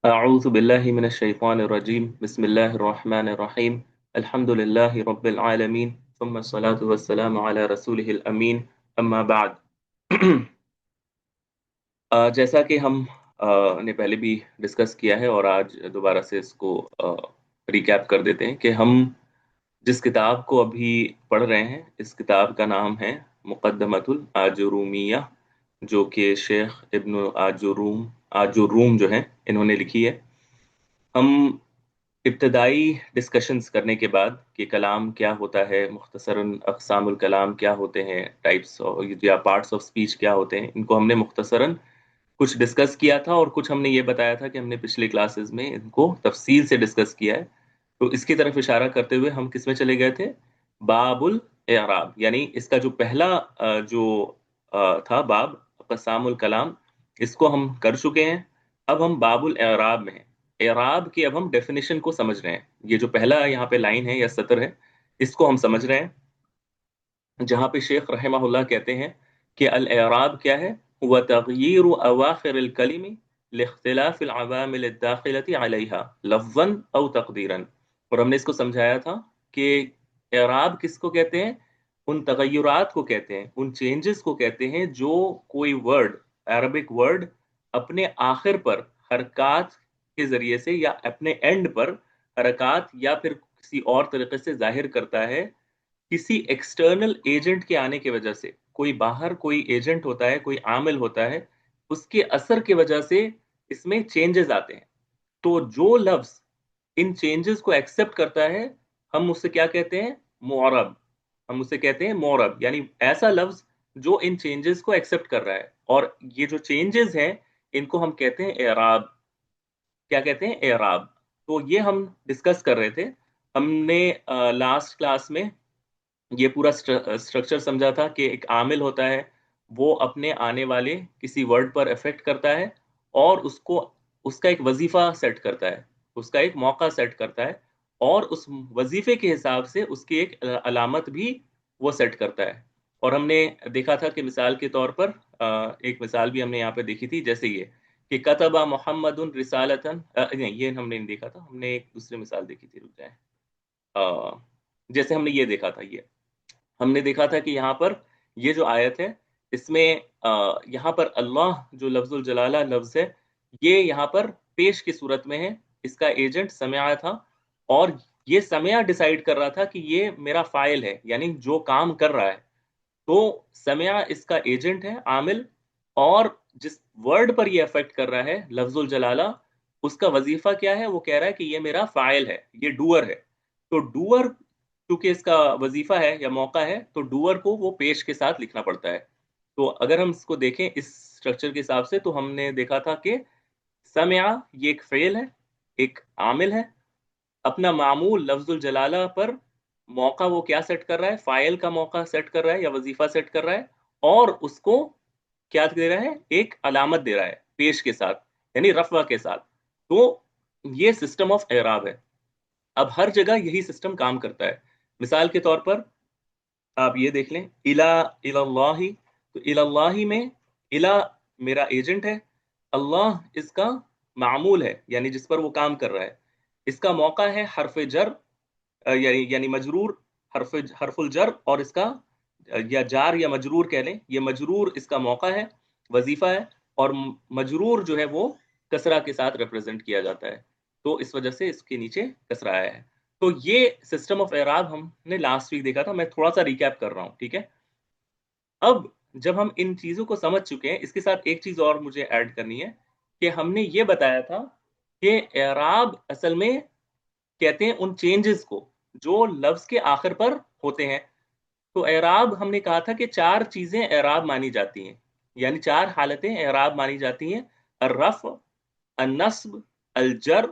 أعوذ بالله من الشيطان الرجيم بسم الله الرحمن الرحيم الحمد لله رب العالمين ثم الصلاة والسلام على رسوله الأمين أما بعد जैसा कि हम ने पहले भी डिस्कस किया है और आज दोबारा से इसको रिकैप कर देते हैं कि हम जिस किताब को अभी पढ़ रहे हैं इस किताब का नाम है मुक़द्दमतुल आजुरूमिया, जो कि शेख इब्न आजुरूम जो है इन्होंने लिखी है। हम इब्तदाई डिस्कशंस करने के बाद कि कलाम क्या होता है, मुख्तसरन अक़सामुल कलाम क्या होते हैं, टाइप्स या पार्ट्स ऑफ स्पीच क्या होते हैं, इनको हमने मुख्तसरन कुछ डिस्कस किया था और कुछ हमने ये बताया था कि हमने पिछले क्लासेस में इनको तफसील से डिस्कस किया है। तो इसकी तरफ इशारा करते हुए हम किस में चले गए थे? बाबुल एराब, यानी इसका जो पहला था बाब अक़सामुल कलाम, इसको हम कर चुके हैं। अब हम बाबुल एराब में हैं। एराब की अब हम डेफिनेशन को समझ रहे हैं। ये जो पहला यहाँ पे लाइन है या सतर है, इसको हम समझ रहे हैं, जहाँ पे शेख रहमहुल्लाह कहते हैं कि अल एराब क्या है? हुवा तग़यीरु अवाखिर अल कलिमी लिख्तिलाफ अल अवामिल अद-दाखिलती अलैहा लफ्ज़न औ तक़दीरन। और हमने इसको समझाया था कि एराब किसको कहते हैं? उन तगय्युरात को कहते हैं, उन चेंजेस को कहते हैं जो कोई वर्ड, अरबिक वर्ड, अपने आखिर पर हरकत के जरिए से या अपने एंड पर हरकत या फिर किसी और तरीके से जाहिर करता है, किसी एक्सटर्नल एजेंट के आने की वजह से। कोई बाहर कोई एजेंट होता है, कोई आमिल होता है, उसके असर की वजह से इसमें चेंजेस आते हैं। तो जो लफ्ज इन चेंजेस को एक्सेप्ट करता है, हम उससे क्या कहते हैं? मुअरब। हम उसे कहते हैं मुअरब, यानी ऐसा लफ्ज जो इन चेंजेस को एक्सेप्ट कर रहा है। और ये जो चेंजेस हैं, इनको हम कहते हैं एराब। क्या कहते हैं? एराब। तो ये हम डिस्कस कर रहे थे। हमने लास्ट क्लास में ये पूरा स्ट्रक्चर समझा था कि एक आमिल होता है, वो अपने आने वाले किसी वर्ड पर इफेक्ट करता है और उसको उसका एक वजीफा सेट करता है, उसका एक मौका सेट करता है, और उस वजीफे के हिसाब से उसकी एक अलामत भी वो सेट करता है। और हमने देखा था कि मिसाल के तौर पर एक मिसाल भी हमने यहाँ पे देखी थी, जैसे ये कि कतबा मोहम्मदुन रिसालतन, नहीं ये हमने नहीं देखा था, हमने एक दूसरी मिसाल देखी थी, रुक जाए। अ, जैसे हमने ये देखा था, ये हमने देखा था कि यहाँ पर ये जो आयत है, इसमें यहाँ पर अल्लाह जो लफ्जुल जलाला लफ्ज है, ये यहाँ पर पेश की सूरत में है। इसका एजेंट समया था, और ये समया डिसाइड कर रहा था कि ये मेरा फाइल है, यानी जो काम कर रहा है। तो समया इसका एजेंट है, आमिल। और जिस वर्ड पर ये अफेक्ट कर रहा है, लफ्जुल जलाला, उसका वजीफा क्या है? वो कह रहा है कि ये मेरा फाइल है, ये डूअर है। तो डूअर चूंकि इसका वजीफा है या मौका है, तो डूअर को वो पेश के साथ लिखना पड़ता है। तो अगर हम इसको देखें इस स्ट्रक्चर के हिसाब से, तो हमने देखा था कि समया ये एक फेल है, एक आमिल है। अपना मामूल लफ्जुल जलाला पर मौका वो क्या सेट कर रहा है? फाइल का मौका सेट कर रहा है या वजीफा सेट कर रहा है, और उसको क्या दे रहा है? एक अलामत दे रहा है पेश के साथ, यानी रफवा के साथ। तो ये सिस्टम ऑफ एराब है। अब हर जगह यही सिस्टम काम करता है। मिसाल के तौर पर आप ये देख लें, इला इलल्लाही। तो इलल्लाही में इला मेरा एजेंट है, अल्लाह इसका मामूल है, यानी जिस पर वो काम कर रहा है। इसका मौका है हरफ जर, यानी मजरूर, हरफुल जर, और इसका या जार या मजरूर कह लें, ये मजरूर इसका मौका है, वजीफा है। और मजरूर जो है वो कसरा के साथ रिप्रेजेंट किया जाता है, तो इस वजह से इसके नीचे कसरा आया है। तो ये सिस्टम ऑफ एराब हमने लास्ट वीक देखा था। मैं थोड़ा सा रिकैप कर रहा हूँ, ठीक है? अब जब हम इन चीजों को समझ चुके हैं, इसके साथ एक चीज और मुझे ऐड करनी है कि हमने ये बताया था कि एराब असल में कहते हैं उन चेंजेस को जो लफ्ज के आखिर पर होते हैं। तो एराब हमने कहा था कि चार चीजें एराब मानी जाती हैं, यानी चार हालतें एराब मानी जाती हैं: अर्रफ, अन्नस्ब, अलजर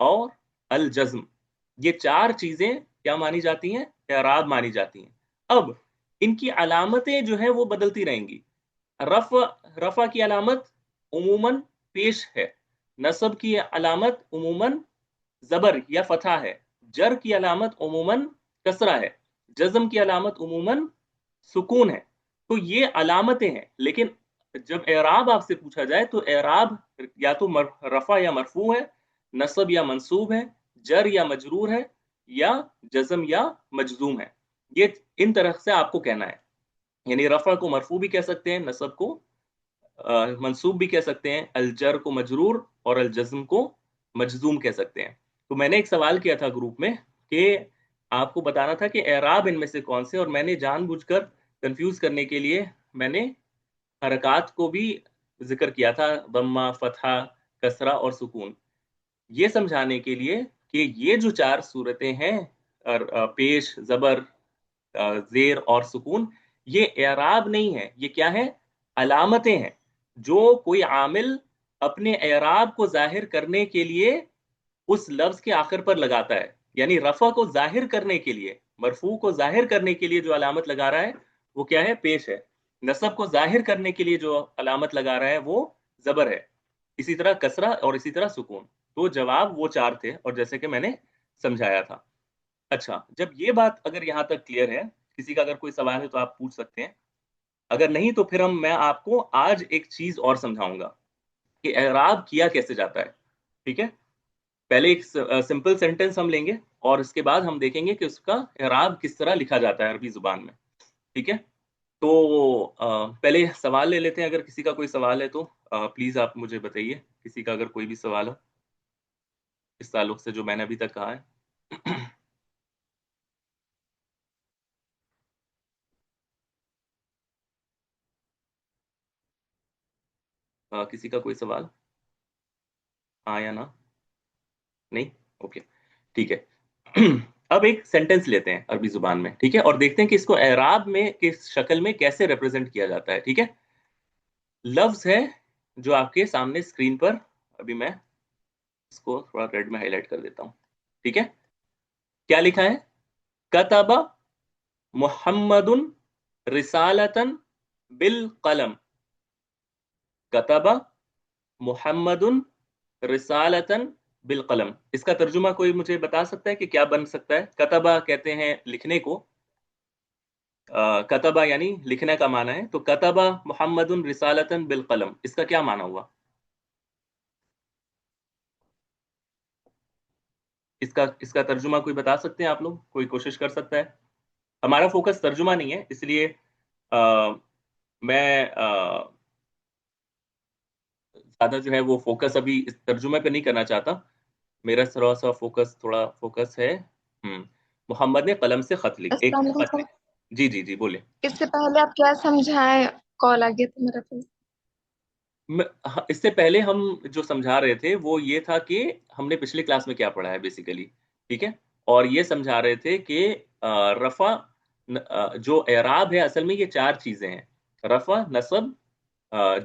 और अल जज्म। ये चार चीजें क्या मानी जाती हैं? एराब मानी जाती हैं। अब इनकी अलामतें जो है वो बदलती रहेंगी। रफ रफा की अलामत उमूमन पेश है, नसब की अलामत उमूमन जबर या फतहा है, जर की अलामत उमूमन कसरा है, जज्म की अलामत उमूमन सुकून है। तो ये अलामतें हैं, लेकिन जब एराब आपसे पूछा जाए तो एराब या तो रफा या मरफू है, नसब या मंसूब है, जर या मजरूर है, या जज्म या मजजूम है। ये इन तरह से आपको कहना है। यानी रफा को मरफू भी कह सकते हैं, नसब को मंसूब भी कह सकते हैं, अलजर को मजरूर और अलजज्म को मजजूम कह सकते हैं। तो मैंने एक सवाल किया था ग्रुप में कि आपको बताना था कि एराब इनमें से कौन से, और मैंने जानबूझकर कंफ्यूज करने के लिए मैंने हरकत को भी जिक्र किया था, दम्मा, फतहा, कसरा और सुकून, ये समझाने के लिए कि ये जो चार सूरतें हैं, पेश, जबर, जेर और सुकून, ये एराब नहीं है, ये क्या है, अलामतें हैं जो कोई आमिल अपने एराब को जाहिर करने के लिए उस लफ्ज के आखिर पर लगाता है। यानी रफा को जाहिर करने के लिए, मरफू को जाहिर करने के लिए जो अलामत लगा रहा है वो क्या है, पेश है। नसब को जाहिर करने के लिए जो अलामत लगा रहा है वो जबर है। इसी तरह कसरा और इसी तरह सुकून। तो जवाब वो चार थे, और जैसे कि मैंने समझाया था। अच्छा, जब ये बात अगर यहाँ तक क्लियर है, किसी का अगर कोई सवाल है तो आप पूछ सकते हैं, अगर नहीं तो फिर मैं आपको आज एक चीज और समझाऊंगा कि एराब किया कैसे जाता है। ठीक है, पहले एक सिंपल सेंटेंस हम लेंगे और इसके बाद हम देखेंगे कि उसका एराब किस तरह लिखा जाता है अरबी जुबान में। ठीक है, तो पहले सवाल ले लेते हैं। अगर किसी का कोई सवाल है तो प्लीज आप मुझे बताइए, किसी का अगर कोई भी सवाल हो इस ताल्लुक से जो मैंने अभी तक कहा है। किसी का कोई सवाल, हाँ या ना? नहीं? ओके, ठीक है। अब एक सेंटेंस लेते हैं अरबी जुबान में, ठीक है, और देखते हैं कि इसको एराब में किस शक्ल में कैसे रिप्रेजेंट किया जाता है। ठीक है, लफ्ज है जो आपके सामने स्क्रीन पर, अभी मैं इसको थोड़ा रेड में हाईलाइट कर देता हूं। ठीक है, क्या लिखा है, कतबा मुहम्मदुन रिसालतन बिल कलम। कतबा मुहम्मदुन रिसालतन बिल कलम, इसका तर्जुमा कोई मुझे बता सकता है कि क्या बन सकता है? कतबा कहते हैं लिखने को, कतबा यानी लिखने का माना है, तो कतबा मुहम्मदुन रिसालतन बिल कलम, इसका क्या माना हुआ? इसका इसका तर्जुमा कोई बता सकते हैं? आप लोग कोई कोशिश कर सकता है? हमारा फोकस तर्जुमा नहीं है, इसलिए आ, मैं ज्यादा जो है वो फोकस अभी इस तर्जुमे पे नहीं करना चाहता। मेरा थोड़ा सा फोकस है, मोहम्मद ने कलम से एक अस्सलाम खत वालेकुम। लिखा। जी जी जी, बोले। इससे पहले आप क्या समझाए? कॉल आ गया था मेरा पे। हाँ, इससे पहले हम जो समझा रहे थे वो ये था कि हमने पिछले क्लास में क्या पढ़ा है बेसिकली। ठीक है, और ये समझा रहे थे कि रफा, जो एराब है असल में ये चार चीजें हैं, रफा, नसब,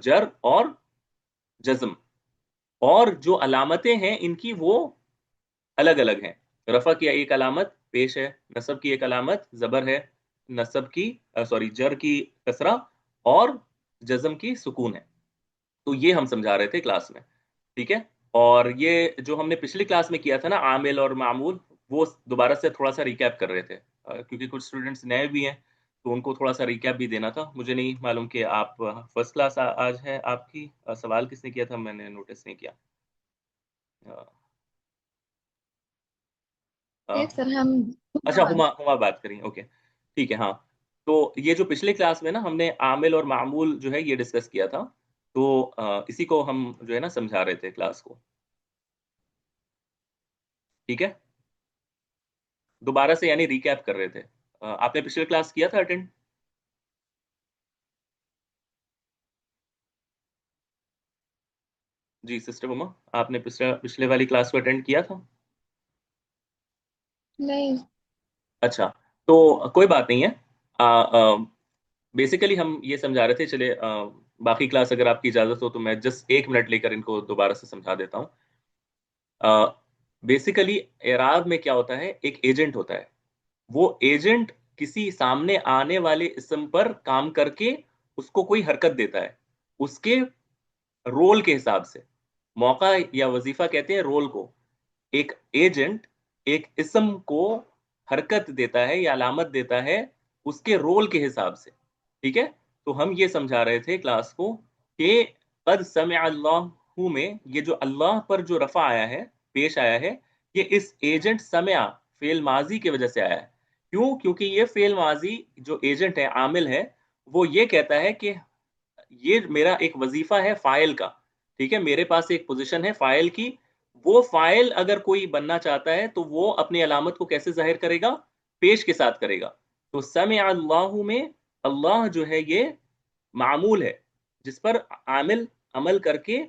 जर और जज्म, और जो अलामतें हैं इनकी वो अलग अलग हैं। रफा की एक अलामत पेश है, नसब की एक अलामत जबर है, नसब की सॉरी जर की कसरा, और जज्म की सुकून है। तो ये हम समझा रहे थे क्लास में। ठीक है, और ये जो हमने पिछली क्लास में किया था ना, आमिल और मामूल, वो दोबारा से थोड़ा सा रिकैप कर रहे थे, क्योंकि कुछ स्टूडेंट्स नए भी हैं तो उनको थोड़ा सा रिकैप भी देना था। मुझे नहीं मालूम कि आप फर्स्ट क्लास आज है आपकी, सवाल किसने किया था, मैंने नोटिस नहीं किया। अ, अ, ये सर हम अच्छा, हुमा हुमा बात करें, ओके, ठीक है, हाँ। तो ये जो पिछले क्लास में ना हमने आमिल और मामूल जो है ये डिस्कस किया था, तो इसी को हम जो है ना समझा रहे थे क्लास को। ठीक है, दोबारा से यानी रिकैप कर रहे थे। आपने पिछले क्लास किया था अटेंड? जी सिस्टर उमा, आपने पिछले पिछले वाली क्लास को अटेंड किया था? नहीं। अच्छा, तो कोई बात नहीं है। बेसिकली हम ये समझा रहे थे, चले बाकी क्लास अगर आपकी इजाजत हो तो मैं जस्ट एक मिनट लेकर इनको दोबारा से समझा देता हूँ। बेसिकली एराब में क्या होता है, एक एजेंट होता है, वो एजेंट किसी सामने आने वाले इसम पर काम करके उसको कोई हरकत देता है, उसके रोल के हिसाब से। मौका या वजीफा कहते हैं रोल को। एक एजेंट एक इसम को हरकत देता है या अलामत देता है उसके रोल के हिसाब से। ठीक है, तो हम ये समझा रहे थे क्लास को کہ قد سمع اللہ میں یہ جو اللہ پر جو رفع آیا ہے، پیش آیا ہے، یہ اس ایجنٹ سمع فعل ماضی کی وجہ سے آیا ہے. کیوں؟ کیونکہ یہ فعل ماضی جو ایجنٹ ہے، عامل ہے، وہ یہ کہتا ہے کہ یہ میرا ایک وظیفہ ہے فاعل کا. ٹھیک ہے، میرے پاس ایک پوزیشن ہے فاعل کی. وہ فاعل اگر کوئی بننا چاہتا ہے تو وہ اپنی علامت کو کیسے ظاہر کرے گا؟ پیش کے ساتھ کرے گا. تو سمع اللہ میں اللہ جو ہے یہ معمول ہے، جس پر عامل عمل کر کے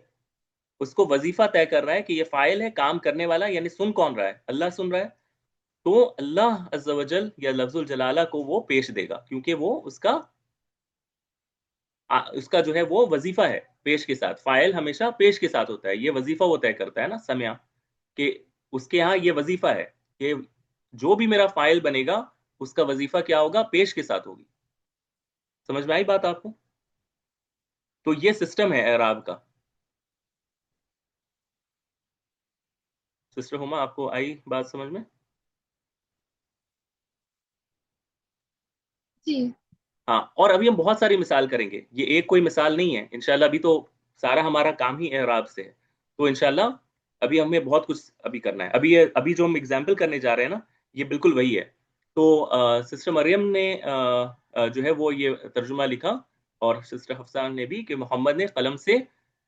اس کو وظیفہ طے کر رہا ہے کہ یہ فاعل ہے، کام کرنے والا. یعنی سن کون رہا ہے؟ اللہ سن رہا ہے. تو اللہ عز و جل یا لفظ الجلالہ کو وہ پیش دے گا، کیونکہ وہ اس کا جو ہے وہ وظیفہ ہے پیش کے ساتھ. فاعل ہمیشہ پیش کے ساتھ ہوتا ہے، یہ وظیفہ وہ طے کرتا ہے نا سمع، کہ اس کے ہاں یہ وظیفہ ہے کہ جو بھی میرا فاعل بنے گا اس کا وظیفہ کیا ہوگا؟ پیش کے ساتھ ہوگی. سمجھ میں آئی بات آپ کو؟ تو یہ سسٹم ہے اعراب کا. سسٹر ہما، آپ کو آئی بات سمجھ میں؟ جی ہاں، اور ابھی ہم بہت ساری مثال کریں گے، یہ ایک کوئی مثال نہیں ہے انشاءاللہ. ابھی تو سارا ہمارا کام ہی اعراب سے ہے، تو انشاءاللہ ابھی ہمیں بہت کچھ ابھی کرنا ہے. ابھی جو ہم اگزامپل کرنے جا رہے ہیں نا، یہ بالکل وہی ہے. تو سسٹر مریم نے جو ہے وہ یہ ترجمہ لکھا، اور سسٹر حفصان نے بھی، کہ محمد نے قلم سے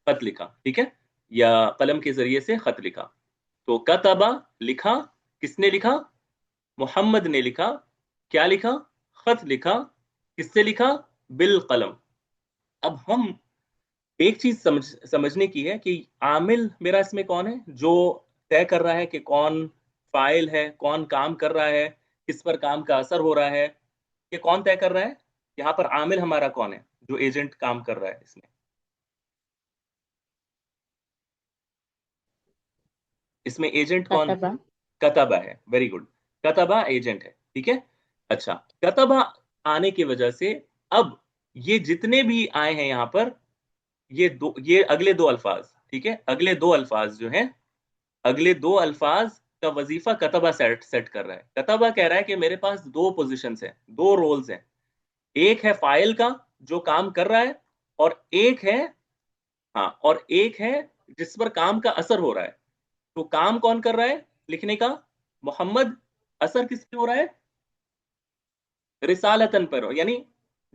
خط لکھا. ٹھیک ہے، یا قلم کے ذریعے سے خط لکھا. تو کتبہ لکھا، کس نے لکھا؟ محمد نے لکھا. کیا لکھا؟ خط لکھا. کس سے لکھا؟ بالقلم. اب ہم ایک چیز سمجھنے کی ہے کہ عامل میرا اس میں کون ہے جو طے کر رہا ہے کہ کون فاعل ہے، کون کام کر رہا ہے، کس پر کام کا اثر ہو رہا ہے. یہ کون طے کر رہا ہے؟ یہاں پر عامل ہمارا کون ہے جو ایجنٹ کام کر رہا ہے اس میں؟ اس میں ایجنٹ کون ہے؟ کتبہ. کتبہ ہے. Very good. کتبہ ایجنٹ ہے. ٹھیک ہے. اچھا، کتبہ آنے کی وجہ سے اب یہ جتنے بھی آئے ہیں یہاں پر، یہ اگلے دو الفاظ، ٹھیک ہے، اگلے دو الفاظ جو ہیں، اگلے دو الفاظ کا وظیفہ کتبہ سیٹ کر رہا ہے. کتبہ کہہ رہا ہے کہ میرے پاس دو پوزیشنز ہیں، دو رولز ہیں. ایک ہے فاعل کا جو کام کر رہا ہے، اور ایک ہے، ہاں، اور ایک ہے جس پر کام کا اثر ہو رہا ہے. تو کام کون کر رہا ہے لکھنے کا؟ محمد. اثر کس پہ ہو رہا ہے؟ رسالتن پر. یعنی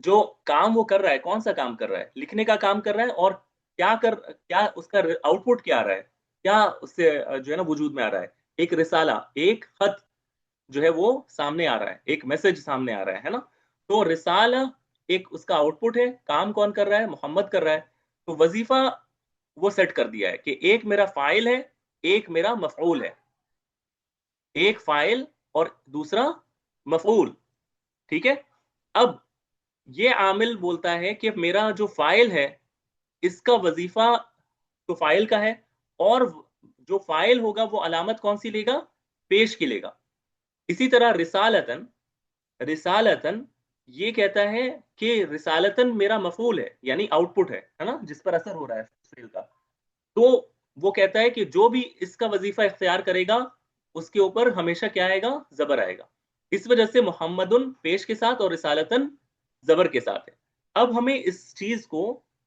جو کام وہ کر رہا ہے، کون سا کام کر رہا ہے؟ لکھنے کا کام کر رہا ہے. اور کیا اس کا آؤٹ پٹ کیا آ رہا ہے؟ کیا اس سے جو ہے نا وجود میں آ رہا ہے؟ ایک رسالہ، ایک خط جو ہے وہ سامنے آ رہا ہے، ایک میسج سامنے آ رہا ہے نا. تو رسالہ ایک اس کا آؤٹ پٹ ہے. کام کون کر رہا ہے؟ محمد کر رہا ہے. تو وظیفہ وہ سیٹ کر دیا ہے کہ ایک میرا فاعل ہے، ایک میرا مفعول ہے. ایک فاعل اور دوسرا مفعول. ٹھیک ہے. اب یہ عامل بولتا ہے کہ میرا جو فاعل ہے اس کا وظیفہ تو فاعل کا ہے، اور جو فاعل ہوگا وہ علامت کون سی لے گا؟ پیش کی لے گا. اسی طرح رسالتن، رسالتن یہ کہتا ہے کہ رسالتن میرا مفعول ہے، یعنی آؤٹ پٹ ہے نا، جس پر اثر ہو رہا ہے فعل کا. تو وہ کہتا ہے کہ جو بھی اس کا وظیفہ اختیار کرے گا اس کے اوپر ہمیشہ کیا آئے گا؟ زبر آئے گا. اس وجہ سے محمدن پیش کے ساتھ اور رسالتن زبر کے ساتھ ہے. اب ہمیں اس چیز کو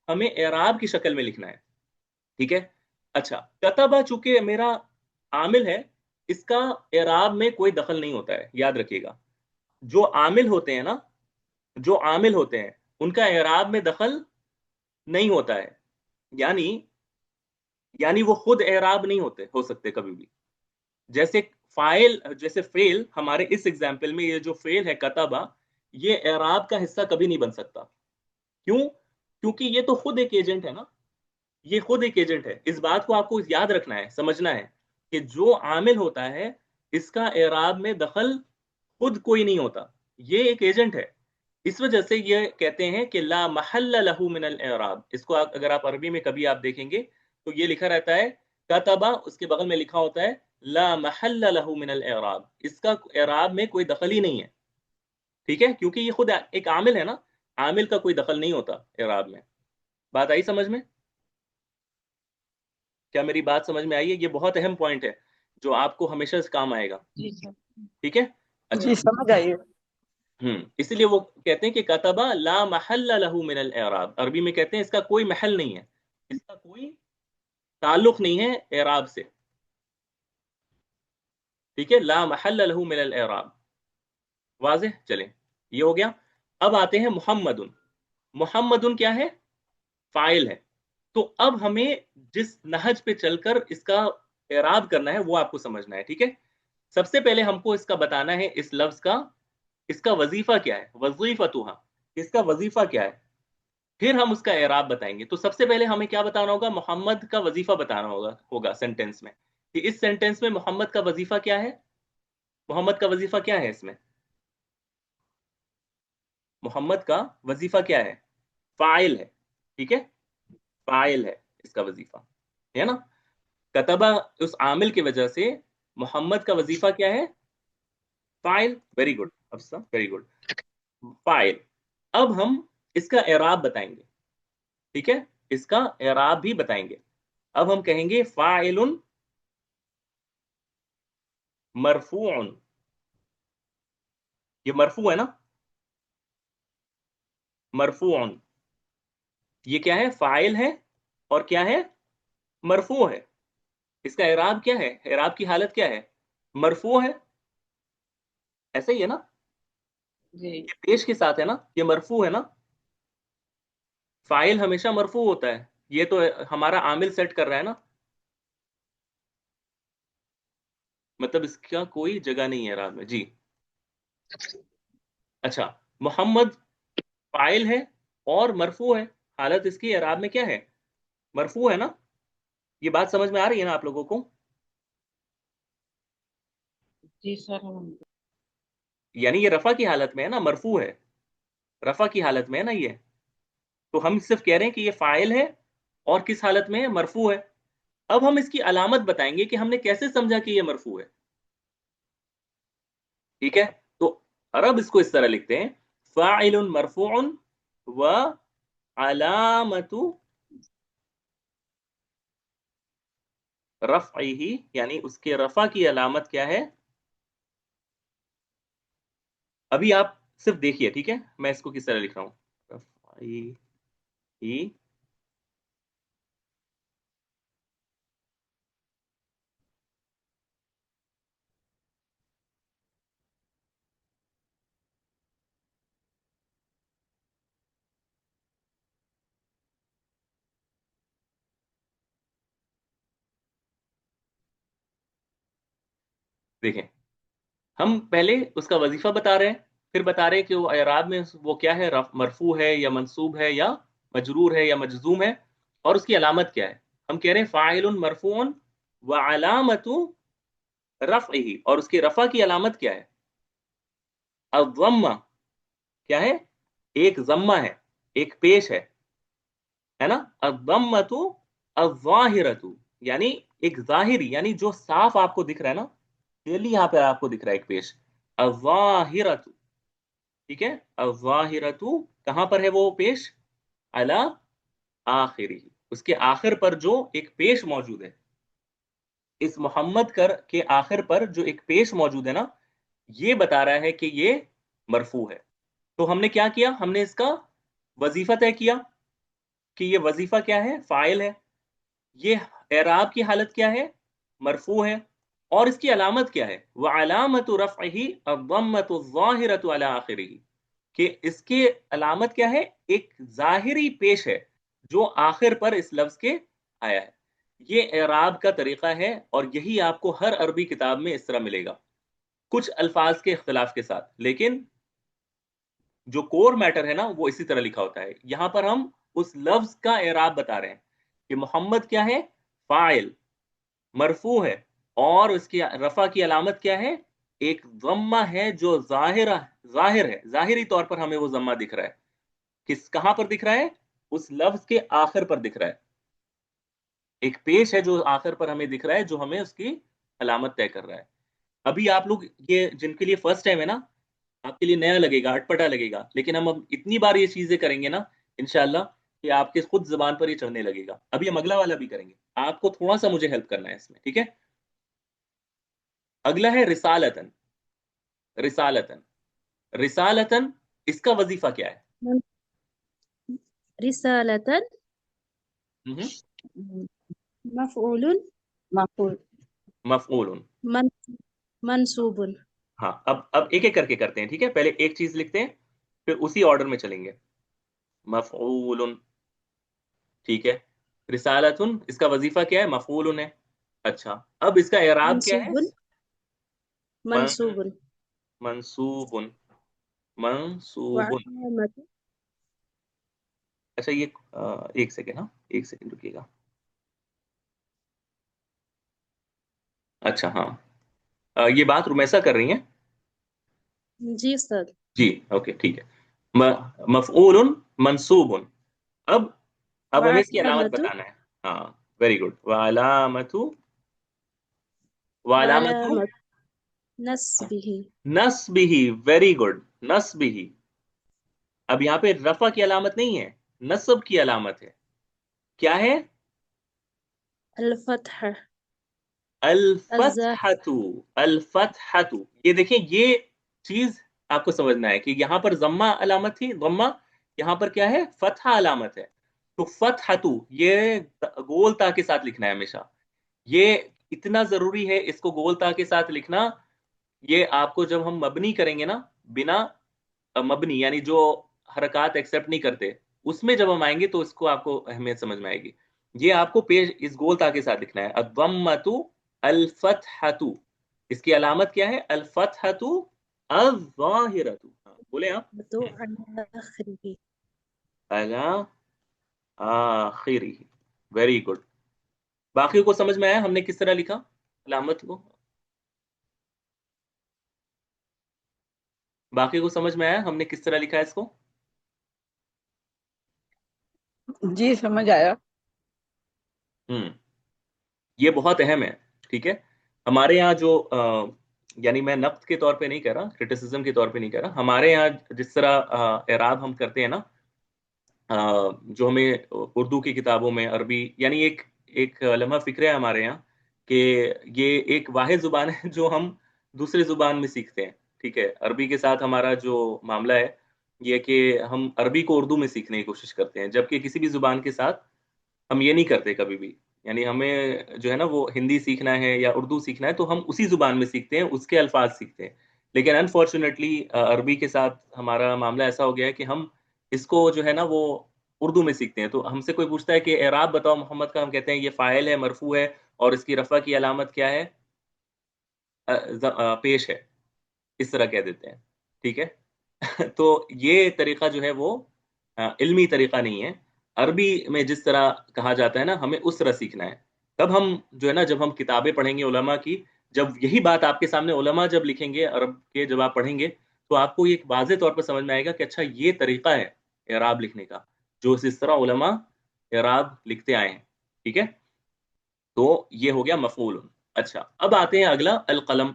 ہمیں اعراب کی شکل میں لکھنا ہے. ٹھیک ہے. اچھا، کتبہ چونکہ میرا عامل ہے، اس کا اعراب میں کوئی دخل نہیں ہوتا ہے. یاد رکھیے گا، جو عامل ہوتے ہیں نا، جو عامل ہوتے ہیں ان کا اعراب میں دخل نہیں ہوتا ہے. یعنی وہ خود اعراب نہیں ہو سکتے کبھی بھی. جیسے فاعل، جیسے فعل ہمارے اس ایگزامپل میں، یہ جو فعل ہے کتبہ، یہ اعراب کا حصہ کبھی نہیں بن سکتا. کیوں؟ کیونکہ یہ تو خود ایک ایجنٹ ہے نا، یہ خود ایک ایجنٹ ہے. اس بات کو آپ کو یاد رکھنا ہے، سمجھنا ہے کہ جو عامل ہوتا ہے اس کا اعراب میں دخل خود کوئی نہیں ہوتا، یہ ایک ایجنٹ ہے. اس وجہ سے یہ کہتے ہیں کہ لا محل لہ من الاعراب. اس کو اگر آپ عربی میں کبھی آپ دیکھیں گے تو یہ لکھا رہتا ہے کتبہ، اس کے بغل میں لکھا ہوتا ہے لا محل لہ من الاعراب. اس کا اعراب میں کوئی دخل ہی نہیں ہے. ٹھیک ہے، کیونکہ یہ خود ایک عامل ہے نا، عامل کا کوئی دخل نہیں ہوتا اعراب میں. بات آئی سمجھ میں؟ کیا میری بات سمجھ میں آئی ہے؟ یہ بہت اہم پوائنٹ ہے جو آپ کو ہمیشہ کام آئے گا. جی سر. ٹھیک ہے. اچھا، جی سمجھ آئیے. इसीलिए वो कहते हैं कि कतबा ला महल्ल लहू मिन अल एराब, अरबी में कहते हैं इसका कोई महल नहीं है, इसका कोई ताल्लुक नहीं है एराब से। ठीक है, ला महल्ल लहू मिन अल एराब, वाज़ेह। चलें, ये हो गया। अब आते हैं मुहम्मदुन। मुहम्मदुन क्या है? फाइल है। तो अब हमें जिस नहज पे चलकर इसका एराब करना है वो आपको समझना है, ठीक है। सबसे पहले हमको इसका बताना है, इस लफ्ज का इसका वजीफा क्या है, वजीफतुहा, इसका वजीफा क्या है, फिर हम उसका एराब बताएंगे। तो सबसे पहले हमें क्या बताना होगा, मोहम्मद का वजीफा बताना होगा सेंटेंस में, कि इस सेंटेंस में मोहम्मद का वजीफा क्या है। मोहम्मद का वजीफा क्या है इसमें? मोहम्मद का वजीफा क्या है? फाइल है, ठीक है, फाइल है इसका वजीफा, है ना। कतबा उस आमिल की वजह से मोहम्मद का वजीफा क्या है? File. Very good अफसा, very good, file. अब हम इसका एराब बताएंगे, ठीक है, इसका एराब भी बताएंगे। अब हम कहेंगे फाइलुन मरफूउन, ये मरफू है ना, मरफूउन, ये क्या है? फाइल है, और क्या है? मरफू है। इसका एराब क्या है? एराब की हालत क्या है? मरफू है, ऐसा ही है ना, जी। ये पेश के साथ है ना, ये मरफू है ना। फाइल हमेशा मरफू होता है, ये तो हमारा आमिल सेट कर रहा है ना, मतलब इसका कोई जगह नहीं है एराब में जी। अच्छा, मोहम्मद फाइल है और मरफू है, हालत इसकी एराब में क्या है? मरफू है ना। ये बात समझ में आ रही है ना आप लोगों को? जी सर। यानी ये रफा की हालत में है ना, मरफू है, रफा की हालत में है ना ये। तो हम सिर्फ कह रहे हैं कि ये फाइल है, और किस हालत में है? मरफू है। अब हम इसकी अलामत बताएंगे कि हमने कैसे समझा कि ये मरफू है, ठीक है। तो अरब इसको इस तरह लिखते हैं, फाइलुन मरफूउन व अलामतु रफ़इही, यानी उसके रफा की अलामत क्या है। अभी आप सिर्फ देखिए, ठीक है, मैं इसको किस तरह लिख रहा हूँ, रफ़इही। देखें, हम पहले उसका वजीफा बता रहे हैं, फिर बता रहे हैं कि वो एराब में वो क्या है, मरफू है या मंसूब है या मजरूर है या मजजूम है, और उसकी अलामत क्या है। हम कह रहे हैं फाइलुन मरफून व अलामतु रफ़इही, और उसकी रफा की अलामत क्या है? अज़्ज़म्मा, क्या है? एक जम्मा है, एक पेश है ना। अज़्ज़म्मतु अज़्ज़ाहिरतु, यानी एक जाहिरी, यानी जो साफ आपको दिख रहा है ना, क्लियरली यहाँ पे आपको दिख रहा है एक पेश, अज़्ज़ाहिरतु, ठीक है। अज़्ज़ाहिरतु, कहाँ पर है वो पेश? अला आखिरी, उसके आखिर पर जो एक पेश मौजूद है, इस मोहम्मद कर के आखिर पर जो एक पेश मौजूद है ना, ये बता रहा है कि ये मरफू है। तो हमने क्या किया, हमने इसका वजीफा तय किया कि ये वजीफा क्या है? फाइल है। ये एराब की हालत क्या है? मरफू है। और इसकी अलामत क्या है? वह अलामत रफ़ही अद्दम्मतु ज़ाहिरतु अला आखिरिही, कि इसके अलामत क्या है? एक जाहिरी पेश है जो आखिर पर इस लफ्ज के आया है। ये एराब का तरीका है, और यही आपको हर अरबी किताब में इस तरह मिलेगा, कुछ अल्फाज के इख्तिलाफ के साथ, लेकिन जो कोर मैटर है ना वो इसी तरह लिखा होता है। यहां पर हम उस लफ्ज का एराब बता रहे हैं कि मोहम्मद क्या है? फाइल, मरफू है, और उसकी रफा की अलामत क्या है? एक जम्मा है जो जाहिर है, जाहिरी तौर पर हमें वो जम्मा दिख रहा है। किस कहां पर दिख रहा है? उस लफ्ज के आखिर पर दिख रहा है, एक पेश है जो आखिर पर हमें दिख रहा है, जो हमें उसकी अलामत तय कर रहा है। अभी आप लोग, ये जिनके लिए फर्स्ट टाइम है ना, आपके लिए नया लगेगा, अटपटा लगेगा, लेकिन हम अब इतनी बार ये चीजें करेंगे ना, इंशाल्लाह, कि आपके खुद जबान पर ये चढ़ने लगेगा। अभी हम अगला वाला भी करेंगे, आपको थोड़ा सा मुझे हेल्प करना है इसमें, ठीक है। अगला है रिसालतन। रिसालतन, रिसालतन इसका वजीफा क्या है? من- رسالة हम्म, مفعول مفعول मफऊल। من منصوب हाँ, अब एक एक करके करते हैं, ठीक है? पहले एक चीज लिखते हैं, फिर उसी ऑर्डर में चलेंगे। मफऊल, ठीक है। रिसालतुन इसका वजीफा क्या है? मफऊल है। अच्छा, अब इसका इराब क्या है? منصوب मन, منصوب मंसूबुन, मंसूबुन। وعلامة अच्छा ये एक सेकेंड, हाँ एक सेकेंड रुकिएगा। अच्छा हाँ, ये बात रुमैसा कर रही हैं? जी सर जी, ओके ठीक है। मफऊल मंसूबुन। अब हमें इसकी अलामत وعلامة बताना है। हाँ, वेरी गुड। वालामतु, वालामतु وعلامة نسبه नस्बिही, वेरी गुड, नस्बिही। अब यहाँ पे रफा की अलामत नहीं है, नस्ब की अलामत है। क्या है? الفتحة अल الزا फतहतु, अल फतहतु। ये देखिए, ये चीज आपको समझना है कि यहाँ पर जम्मा अलामत थी, जम्मा। यहाँ पर क्या है? फतहा अलामत है। तो फतहतु ये गोल ता के साथ लिखना है हमेशा। ये इतना जरूरी है इसको गोल ता के साथ लिखना। ये आपको जब हम मबनी करेंगे ना, बिना मबनी यानी जो हरकत एक्सेप्ट नहीं करते, उसमें जब हम आएंगे तो इसको आपको अहमियत समझ में आएगी। ये आपको पेश इस गोल ता के साथ लिखना है, अद्दम्मतु अल फतहतु। इसकी अलामत क्या है? अल फतहतु अज़्ज़ाहिरतु। हाँ, बोले आप। على آخره अला आखिरी, वेरी गुड। बाकी को समझ में आया हमने किस तरह लिखा अलामत को? बाकी को समझ में आया हमने किस तरह लिखा है इसको? जी समझ आया। हम्म, ये बहुत अहम है, ठीक है। हमारे यहाँ जो यानी मैं नक्द के तौर पे नहीं कह रहा, क्रिटिसिज्म के तौर पे नहीं कह रहा, हमारे यहाँ जिस तरह एराब हम करते हैं ना, जो हमें उर्दू की किताबों में अरबी, यानी एक एक लम्हा फिक्र है हमारे यहाँ कि ये एक वाहिद जुबान है जो हम दूसरे जुबान में सीखते हैं, ठीक है। अरबी के साथ हमारा जो मामला है ये कि हम अरबी को उर्दू में सीखने की कोशिश करते हैं, जबकि किसी भी जुबान के साथ हम ये नहीं करते कभी भी। यानी हमें जो है ना वो हिंदी सीखना है या उर्दू सीखना है तो हम उसी जुबान में सीखते हैं, उसके अल्फाज सीखते हैं। लेकिन अनफॉर्चुनेटली अरबी के साथ हमारा मामला ऐसा हो गया है कि हम इसको जो है ना वो उर्दू में सीखते हैं। तो हमसे कोई पूछता है कि एराब बताओ मोहम्मद का, हम कहते हैं ये फाइल है, मरफू है, और इसकी रफा की अलामत क्या है? पेश है, इस तरह कह देते हैं, ठीक है। तो ये तरीका जो है वो इल्मी तरीका नहीं है। अरबी में जिस तरह कहा जाता है ना, हमें उस तरह सीखना है। तब हम जो है ना, जब हम किताबें पढ़ेंगे उलमा की, जब यही बात आपके सामने उलमा जब लिखेंगे अरब के, जब आप पढ़ेंगे तो आपको ये वाज़ेह तौर पर समझ में आएगा कि अच्छा ये तरीका है एराब लिखने का, जो इस तरह उलमा एराब लिखते आए हैं, ठीक है। तो ये हो गया मफूल। अच्छा, अब आते हैं अगला, अल कलम।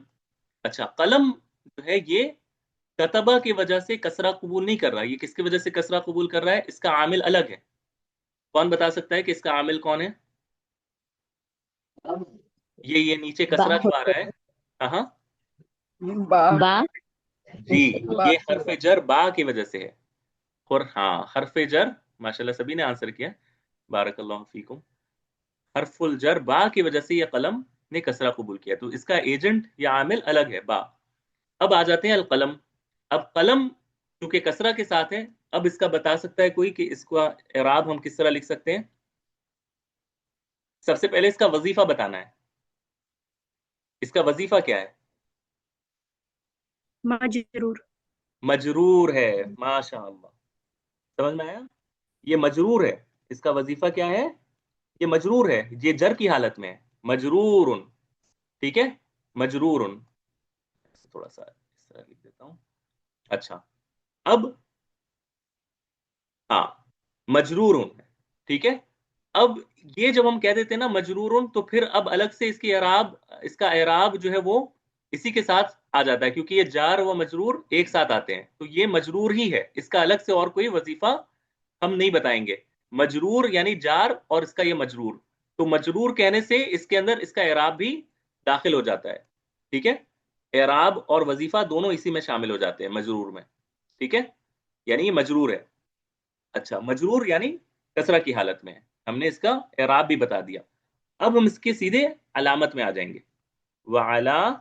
अच्छा, कलम जो है ये कतबा की वजह से कसरा कबूल नहीं कर रहा। ये किसकी वजह से कसरा कबूल कर रहा है? इसका आमिल अलग है। कौन बता सकता है कि इसका आमिल कौन है? ये नीचे बा कसरा जो आ रहा है, हाँ हाँ, बा बा जी, बा ये हरफ जर बा की वजह से है। और हाँ, हरफ जर, माशाल्लाह सभी ने आंसर किया, बारकल्लाहु फीकुम। हरफुल जर बा की वजह से ये कलम ने कसरा कबूल किया, तो इसका एजेंट या आमिल अलग है, बा। अब आ जाते हैं अल कलम। अब कलम चूंकि कसरा के साथ है, अब इसका बता सकता है कोई कि इसका एराब हम किस तरह लिख सकते हैं? सबसे पहले इसका वजीफा बताना है। इसका वजीफा क्या है? मजरूर मजरूर है, माशाअल्लाह, समझ में आया? ये मजरूर है। इसका वजीफा क्या है? ये मजरूर है, ये जर की हालत में है, मजरूरुन, ठीक है, मजरूरुन। थोड़ा सा इस तरह लिख देता हूं। अच्छा, अब हाँ, मजरूरुन है, ठीक है। अब ये जब हम कह देते हैं ना मजरूरुन, तो फिर अब अलग से इसकी एराब, इसका एराब जो है वो इसी के साथ आ जाता है, क्योंकि ये जार व मजरूर एक साथ आते हैं, तो ये मजरूर ही है। इसका अलग से और कोई वजीफा हम नहीं बताएंगे। मजरूर यानी जार और इसका ये मजरूर, तो मजरूर कहने से इसके अंदर इसका एराब भी दाखिल हो जाता है, ठीक है। اعراب اور وظیفہ دونوں اسی میں شامل ہو جاتے ہیں مجرور میں. ٹھیک ہے، یعنی یہ مجرور ہے. اچھا، مجرور یعنی کسرہ کی حالت میں ہے. ہم نے اس کا اعراب بھی بتا دیا. اب ہم اس کے سیدھے علامت میں آ جائیں گے. وعلامتو،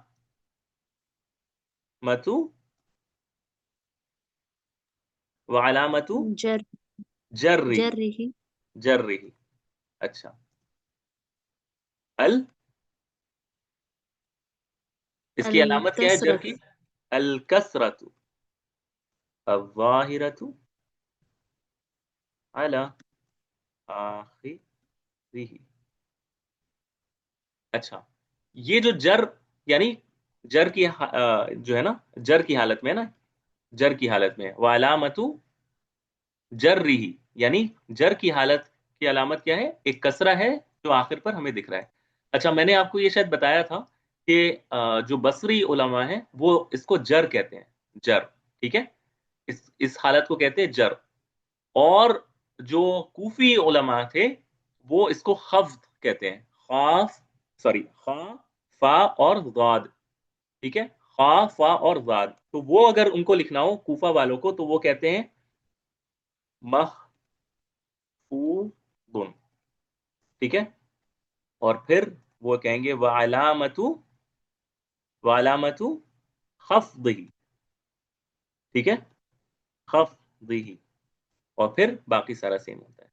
وعلامتو جر جرہ، جره جرہ. اچھا، اس کی علامت کیا ہے جر الكسرة کی؟ الکسرۃ الظاہرۃ علی آخرہ. اچھا، یہ جو جر یعنی جر کی جو ہے نا، جر کی حالت میں نا، جر کی حالت میں وعلامت جرہ، یعنی جر کی حالت کی علامت کیا ہے؟ ایک کسرہ ہے جو آخر پر ہمیں دکھ رہا ہے. اچھا، میں نے آپ کو یہ شاید بتایا تھا کہ جو بصری علماء ہیں وہ اس کو جر کہتے ہیں، جر. ٹھیک ہے، اس حالت کو کہتے ہیں جر. اور جو کوفی علماء تھے وہ اس کو خفض کہتے ہیں. خاف، سوری، خا، فا اور ضاد. ٹھیک ہے، خا، فا اور ضاد. تو وہ اگر ان کو لکھنا ہو کوفہ والوں کو تو وہ کہتے ہیں مخفوض. ٹھیک ہے، اور پھر وہ کہیں گے وعلامت، وعلامت خفضہ. ٹھیک ہے، خفضہ. اور پھر باقی سارا سیم ہوتا ہے.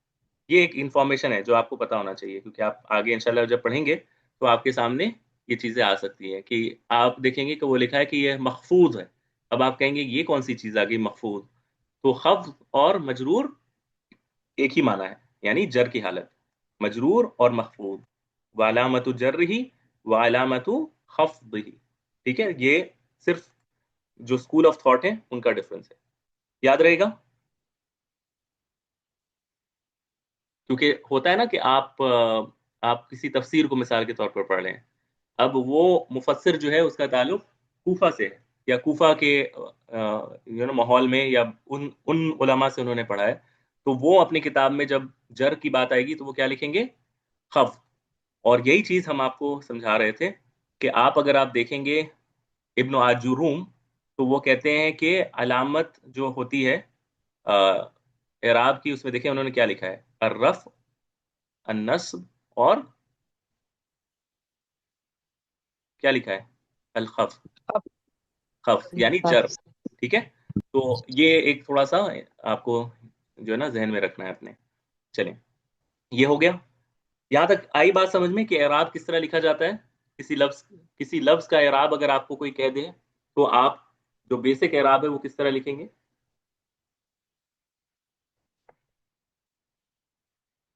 یہ ایک انفارمیشن ہے جو آپ کو پتا ہونا چاہیے، کیونکہ آپ آگے انشاءاللہ جب پڑھیں گے تو آپ کے سامنے یہ چیزیں آ سکتی ہیں کہ آپ دیکھیں گے کہ وہ لکھا ہے کہ یہ محفوظ ہے. اب آپ کہیں گے یہ کون سی چیز آ گئی محفوظ؟ تو خفض اور مجرور ایک ہی معنی ہے، یعنی جر کی حالت، مجرور اور محفوظ. وعلامت جرہ وعلامت خفضہ. ٹھیک ہے، یہ صرف جو اسکول آف تھاٹ ہے ان کا ڈفرنس ہے. یاد رہے گا، کیونکہ ہوتا ہے نا کہ آپ کسی تفسیر کو مثال کے طور پر پڑھ لیں. اب وہ مفسر جو ہے اس کا تعلق کوفہ سے ہے، یا کوفہ کے ماحول میں، یا ان علماء سے انہوں نے پڑھا ہے. تو وہ اپنی کتاب میں جب جر کی بات آئے گی تو وہ کیا لکھیں گے؟ خفض. اور یہی چیز ہم آپ کو سمجھا رہے تھے کہ آپ اگر آپ دیکھیں گے ابن آجروم تو وہ کہتے ہیں کہ علامت جو ہوتی ہے اعراب کی، اس میں دیکھیں انہوں نے کیا لکھا ہے؟ الرفع، النصب، اور کیا لکھا ہے؟ الخفض. خفض یعنی جر. ٹھیک ہے، تو یہ ایک تھوڑا سا آپ کو جو ہے نا ذہن میں رکھنا ہے اپنے. چلیں، یہ ہو گیا. یہاں تک آئی بات سمجھ میں کہ اعراب کس طرح لکھا جاتا ہے؟ کسی لفظ کا اعراب اگر آپ کو کوئی کہہ دے تو آپ جو بیسک اعراب ہے وہ کس طرح لکھیں گے؟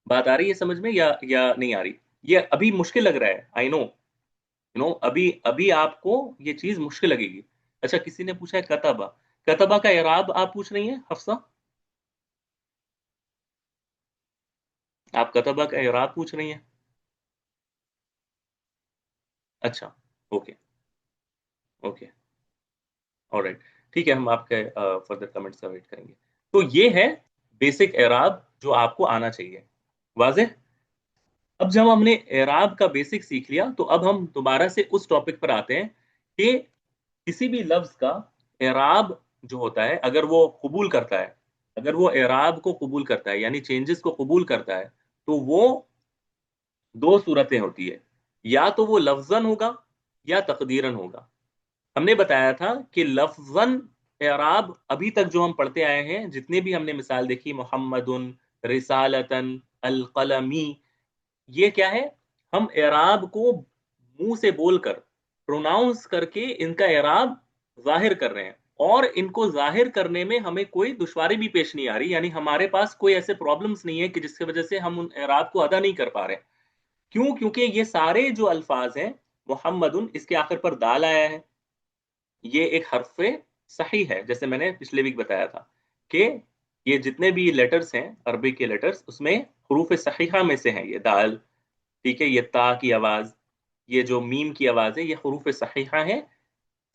بات آ رہی ہے سمجھ میں یا نہیں آ رہی؟ یہ ابھی مشکل لگ رہا ہے، آئی نو ابھی آپ کو یہ چیز مشکل لگے گی. اچھا، کسی نے پوچھا ہے کتبہ، کتبہ کا اعراب آپ پوچھ رہی ہیں حفصہ؟ آپ کتبہ کا اعراب پوچھ رہی ہیں؟ اچھا، اوکے اوکے، آلرائٹ، ٹھیک ہے، ہم آپ کے فردر کمنٹس کا ویٹ کریں گے. تو یہ ہے بیسک اعراب جو آپ کو آنا چاہیے. واضح؟ اب جب ہم نے اعراب کا بیسک سیکھ لیا تو اب ہم دوبارہ سے اس ٹاپک پر آتے ہیں کہ کسی بھی لفظ کا اعراب جو ہوتا ہے اگر وہ قبول کرتا ہے، اگر وہ اعراب کو قبول کرتا ہے یعنی چینجز کو قبول کرتا ہے، تو وہ دو صورتیں ہوتی ہے، یا تو وہ لفظاً ہوگا یا تقدیراً ہوگا. ہم نے بتایا تھا کہ لفظاً اعراب ابھی تک جو ہم پڑھتے آئے ہیں، جتنے بھی ہم نے مثال دیکھی، محمد، رسالتن، القلمی، یہ کیا ہے؟ ہم اعراب کو منہ سے بول کر، پروناؤنس کر کے ان کا اعراب ظاہر کر رہے ہیں، اور ان کو ظاہر کرنے میں ہمیں کوئی دشواری بھی پیش نہیں آ رہی، یعنی ہمارے پاس کوئی ایسے پرابلمس نہیں ہے کہ جس کی وجہ سے ہم ان اعراب کو ادا نہیں کر پا رہے. کیوں؟ کیونکہ یہ سارے جو الفاظ ہیں، محمد اس کے آخر پر دال آیا ہے، یہ ایک حرف صحیح ہے. جیسے میں نے پچھلے ویک بتایا تھا کہ یہ جتنے بھی لیٹرز ہیں عربی کے لیٹرز، اس میں حروف صحیحہ میں سے ہیں یہ دال. ٹھیک ہے، یہ تا کی آواز، یہ جو میم کی آواز ہے، یہ حروف صحیحہ ہیں،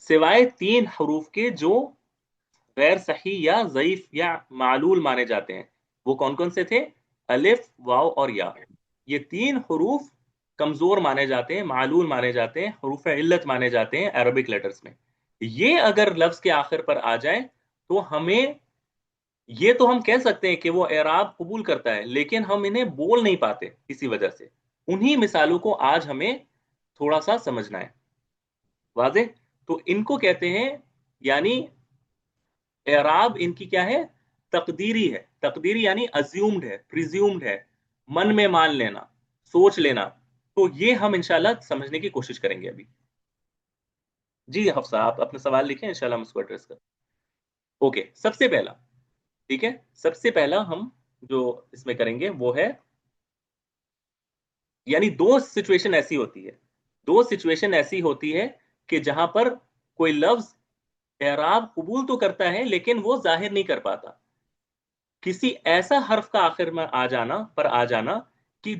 سوائے 3 حروف کے جو غیر صحیح یا ضعیف یا معلول مانے جاتے ہیں. وہ کون کون سے تھے؟ الف، واو اور یا. یہ 3 حروف کمزور مانے جاتے ہیں، معلول مانے جاتے ہیں، حروف علت مانے جاتے ہیں عربک لیٹرز میں. یہ اگر لفظ کے آخر پر آ جائے تو ہمیں یہ تو ہم کہہ سکتے ہیں کہ وہ اعراب قبول کرتا ہے، لیکن ہم انہیں بول نہیں پاتے کسی وجہ سے. انہی مثالوں کو آج ہمیں تھوڑا سا سمجھنا ہے. واضح؟ تو ان کو کہتے ہیں، یعنی اعراب ان کی کیا ہے؟ تقدیری ہے. تقدیری یعنی ازیومڈ ہے، پریزیومڈ ہے، من میں مان لینا، سوچ لینا. تو یہ ہم انشاءاللہ سمجھنے کی کوشش کریں گے ابھی. جی حفصہ، آپ اپنا سوال لکھیں، انشاءاللہ ہم اس کو ایڈریس کریں. اوکے، سب سے پہلا، ٹھیک ہے، سب سے پہلا ہم جو اس میں کریں گے وہ ہے، یعنی دو سچویشن ایسی ہوتی ہے، دو سچویشن ایسی ہوتی ہے کہ جہاں پر کوئی لفظ اعراب قبول تو کرتا ہے لیکن وہ ظاہر نہیں کر پاتا. کسی ایسا حرف کا آخر میں آ جانا کہ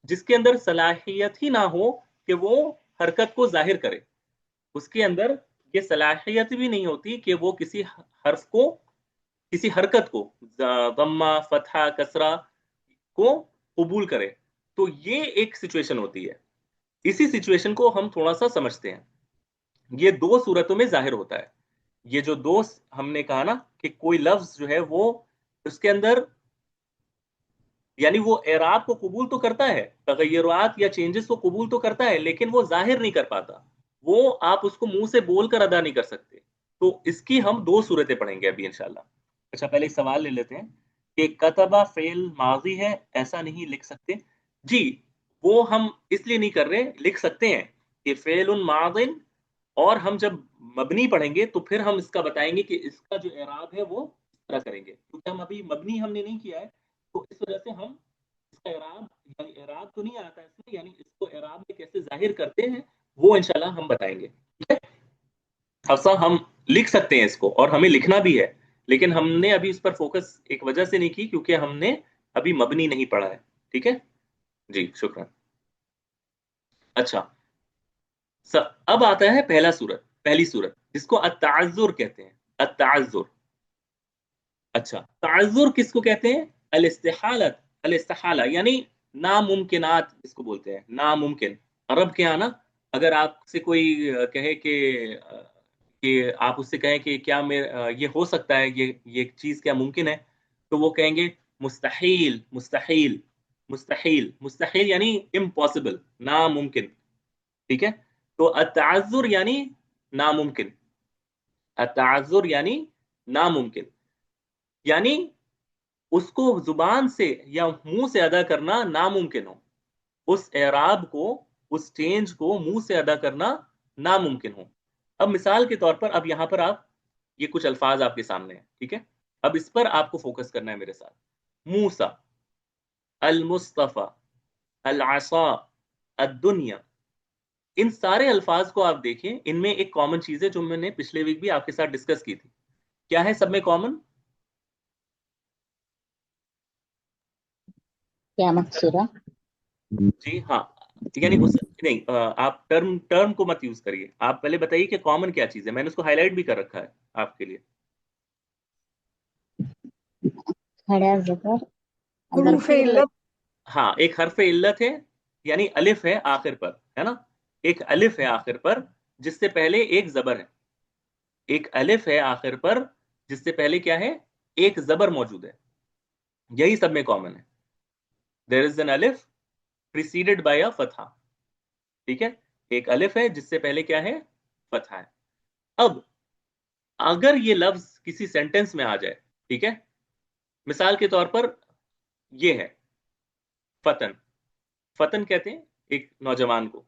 جس کے اندر صلاحیت ہی نہ ہو کہ وہ حرکت کو ظاہر کرے. اس کے اندر یہ صلاحیت بھی نہیں ہوتی کہ وہ کسی حرف کو، کسی حرکت کو، ضمہ، فتحہ، کسرہ کو قبول کرے. تو یہ ایک سچویشن ہوتی ہے. اسی سچویشن کو ہم تھوڑا سا سمجھتے ہیں. یہ دو صورتوں میں ظاہر ہوتا ہے. یہ جو دو ہم نے کہا نا کہ کوئی لفظ جو ہے وہ اس کے اندر، یعنی وہ اعراب کو قبول تو کرتا ہے، تغیرات یا چینجز کو قبول تو کرتا ہے، لیکن وہ ظاہر نہیں کر پاتا. وہ آپ اس کو منہ سے بول کر ادا نہیں کر سکتے. تو اس کی ہم دو صورتیں پڑھیں گے ابھی انشاءاللہ. اچھا، پہلے ایک سوال لے لیتے ہیں کہ کتبہ فعل ماضی ہے، ایسا نہیں لکھ سکتے. جی، وہ ہم اس لیے نہیں کر رہے، لکھ سکتے ہیں کہ فعل ماض، اور ہم جب مبنی پڑھیں گے تو پھر ہم اس کا بتائیں گے کہ اس کا جو اعراب ہے وہ اس طرح کریں گے، کیونکہ ہم ابھی مبنی ہم نے نہیں کیا ہے. تو اس وجہ سے ہم اس کا اعراب، یعنی اعراب تو نہیں آتا اس میں، یعنی اس کو اعراب میں کیسے ظاہر کرتے ہیں وہ انشاءاللہ ہم بتائیں گے. ٹھیک ہے حفصہ، ہم لکھ سکتے ہیں اس کو اور ہمیں لکھنا بھی ہے، لیکن ہم نے ابھی اس پر فوکس ایک وجہ سے نہیں کی کیونکہ ہم نے ابھی مبنی نہیں پڑھا ہے. ٹھیک ہے جی، شکرا. اچھا، اب آتا ہے پہلی صورت جس کو التعذر کہتے ہیں. التعذر. اچھا، تعذر کس کو کہتے ہیں؟ الاستحالت. الاستحالہ یعنی ناممکنات اس کو بولتے ہیں، ناممکن. عرب کے آنا، اگر آپ سے کوئی کہے کہ آپ اس سے کہیں کہ کیا یہ ہو سکتا ہے، یہ چیز کیا ممکن ہے، تو وہ کہیں گے مستحیل، مستحیل، مستحیل. مستحیل یعنی امپاسبل، ناممکن. ٹھیک ہے، تو التعذر یعنی ناممکن. التعذر یعنی ناممکن، یعنی اس کو زبان سے یا منہ سے ادا کرنا ناممکن ہو، اس اعراب کو، اس چینج کو منہ سے ادا کرنا ناممکن ہو. اب مثال کے طور پر، اب یہاں پر آپ، یہ کچھ الفاظ آپ کے سامنے ہیں، ٹھیک ہے، اب اس پر آپ کو فوکس کرنا ہے میرے ساتھ. موسیٰ، المصطفیٰ، العصا، الدنیا. ان سارے الفاظ کو آپ دیکھیں، ان میں ایک کامن چیز ہے جو میں نے پچھلے ویک بھی آپ کے ساتھ ڈسکس کی تھی. کیا ہے سب میں کامن؟ قیامت سورہ. جی ہاں، یعنی اس نہیں، آپ ٹرم کو مت یوز کریے. آپ پہلے بتائیے کہ کامن کیا چیز ہے. میں نے اس کو ہائی لائٹ بھی کر رکھا ہے آپ کے لیے. کھڑا ذکر. حروف علت. ہاں، ایک حرف علت ہے، یعنی الف ہے آخر پر، ہے نا. ایک الف ہے آخر پر جس سے پہلے ایک زبر ہے. ایک الف ہے آخر پر جس سے پہلے کیا ہے؟ ایک زبر موجود ہے. یہی سب میں کامن ہے. there is an alif preceded by a فتحہ. ٹھیک ہے، ایک الف ہے جس سے پہلے کیا ہے؟ فتحہ ہے. اب اگر یہ لفظ کسی سینٹنس میں آ جائے، ٹھیک ہے، مثال کے طور پر یہ ہے فتن. فتن کہتے ہیں ایک نوجوان کو.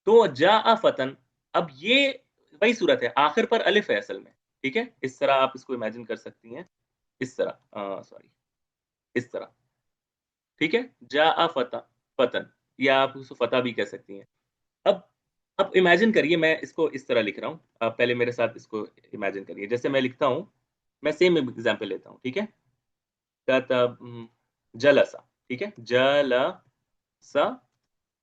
تو جاء فتن، اب یہ وہی صورت ہے، آخر پر الف ہے اصل میں. ٹھیک ہے، اس طرح آپ اس کو امیجن کر سکتی ہیں، اس طرح، سوری، اس طرح. ٹھیک ہے، جاء فتن، یا آپ اس کو فتح بھی کہہ سکتی ہیں. اب امیجن کریے، میں اس کو اس طرح لکھ رہا ہوں، آپ پہلے میرے ساتھ اس کو امیجن کریے. جیسے میں لکھتا ہوں، میں سیم ایگزامپل لیتا ہوں. ٹھیک ہے، جلسا. ٹھیک ہے، جلسا.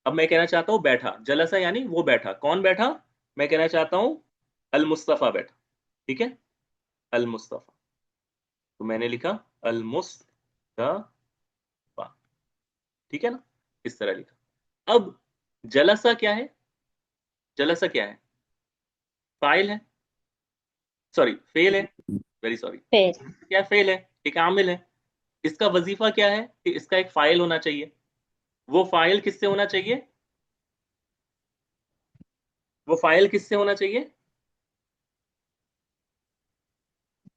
اب میں کہنا چاہتا ہوں بیٹھا. جلسا یعنی وہ بیٹھا. کون بیٹھا؟ میں کہنا چاہتا ہوں المصطفیٰ بیٹھا. ٹھیک ہے، المصطفیٰ. تو میں نے لکھا المصطفیٰ. ٹھیک ہے نا. اس طرح لکھا. اب جلسہ کیا ہے؟ جلسہ کیا ہے؟ فاعل ہے، سوری فعل ہے، ویری سوری، فعل. کیا فعل ہے؟ ایک عامل ہے. اس کا وظیفہ کیا ہے کہ اس کا ایک فاعل ہونا چاہیے. وہ فاعل کس سے ہونا چاہیے؟ وہ فاعل کس سے ہونا چاہیے؟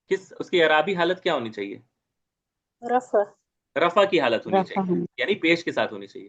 کس اس کی اعرابی حالت کیا ہونی چاہیے؟ رفع. رفع کی حالت ہونی رفع چاہیے، ہونا. یعنی پیش کے ساتھ ہونی چاہیے.